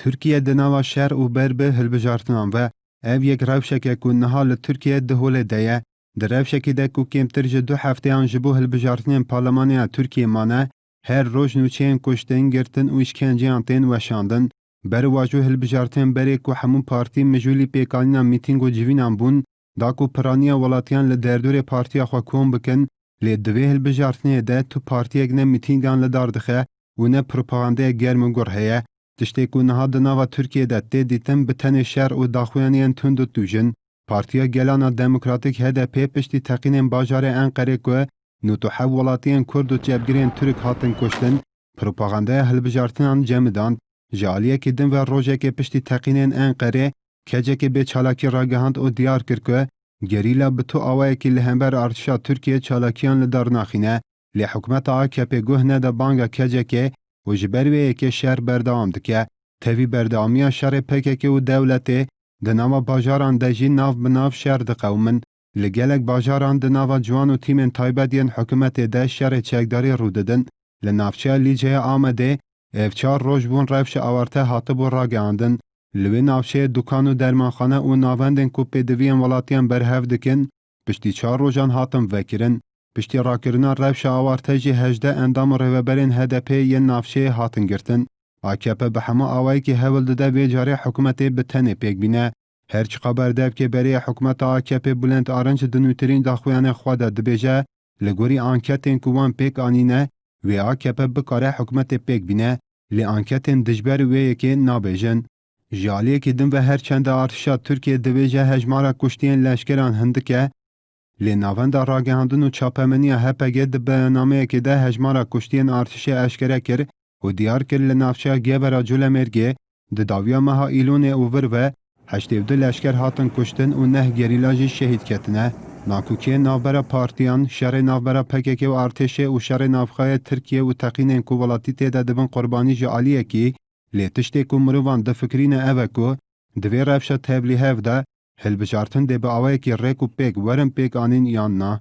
Türkiye di nava şer û berbe hilbijartinan ve ev yek rewşeke ku niha li Tirkiye di holê de ye, di rewşekê de ku kêmtir ji 2 hefteyan ji bo hilbijartinên Parlemanaya Tirkiye mane, her roj nûçeyên kuştin, girtin û işkenceyan tên weşandin, berwajo hilbijartiyên berê ku hemû partî mijûlî pêkanîna mîtîng û civînan bûn, da ku piraniya welatiyan li derdorê partiya xwe kom bikin, lê divê hilbijartinê de tu partiyek ne mîtîngan li dar dixe û ne propagandayek germ û gur heye, tiştê ku niha di nava Tirkiyeyê de tê dîtin bi tenê şer û daxuyaniyên tund û tûjin, Partiya Gelana Demokratîk HDP piştî teqînên bajarê Enqerê ku nûtuhev welatiyên Kurd û cebgirên Türk hatin kuştin, propagandaya hilbijartinan cemidand, ji aliyekê din ve rojekê piştî teqînên Enqerê, kecekê bê çalakî ragihand û diyar kir ku gerîla bi tu awayekî li hember artişa Tirkiye çalakiyan li dar naxîne, lê hikûmeta AKP guh nede banga kecekê û ji ber vê yekê şer berdewam dike. Tevî berdewamiya şerê PKK û dewletê di nava bajaran de jî nav bi nav şer diqewmin. Li gelek bajaran di nava ciwan û tîmên taybet yên hikûmetê de şerê çekdarî rûdidin. Li navçeya Lîceya Amedê ev 4 roj bûn rewşa awarte hatibû ragihandin. Li wê navçeyê dukan û dermanxane û navendên ku pêdiviyên welatiyan berhev dikin, piştî 4 rojan hatin vekirin. Piştî rakirina rewşa awarte jî 18 endam û rêveberên HDP yên navçeyê hatin girtin. AKP bi hemû awayekî hewil dide vê carê hikûmetê bi tenê pêk bîne. Her çi xeberdevkê berê hikûmeta AKP Bülent Arınç di nûtirîn daxuyanê xwe de dibêje, li gorî anketên ku wan pêk anîne, wê AKP bikare hikûmetê pêk bîne, lê anketên dijber wê yekê nabêjin. Ji aliyekê din ve her çende artişa Tirkiye dibêje hejmara kuştiyên leşkeran hindike, lê navenda ragihandin û çapemeniya HPG di beyannameyekê de hejmara kuştiyên artişê eşkere kir û diyar kir li navçeya Gebera Culemêrgê di dawiya meha Îlûnê û vir ve 82 leşker hatin kuştin û 9 gerîla jî şehîd ketine. Nakûkiyên navbera partiyan, şerê navbera PKK û artêşê û şerê navxeyê Tirkiye û teqînên ku welatî têde dibin qurbanî ji aliyekî, lê tiştê ku mirovan difikrîne ev e ku divê rewşa tevlîhev de hilbijartin dê bi awayekî rêk û pêk werin pêk anîn yan na.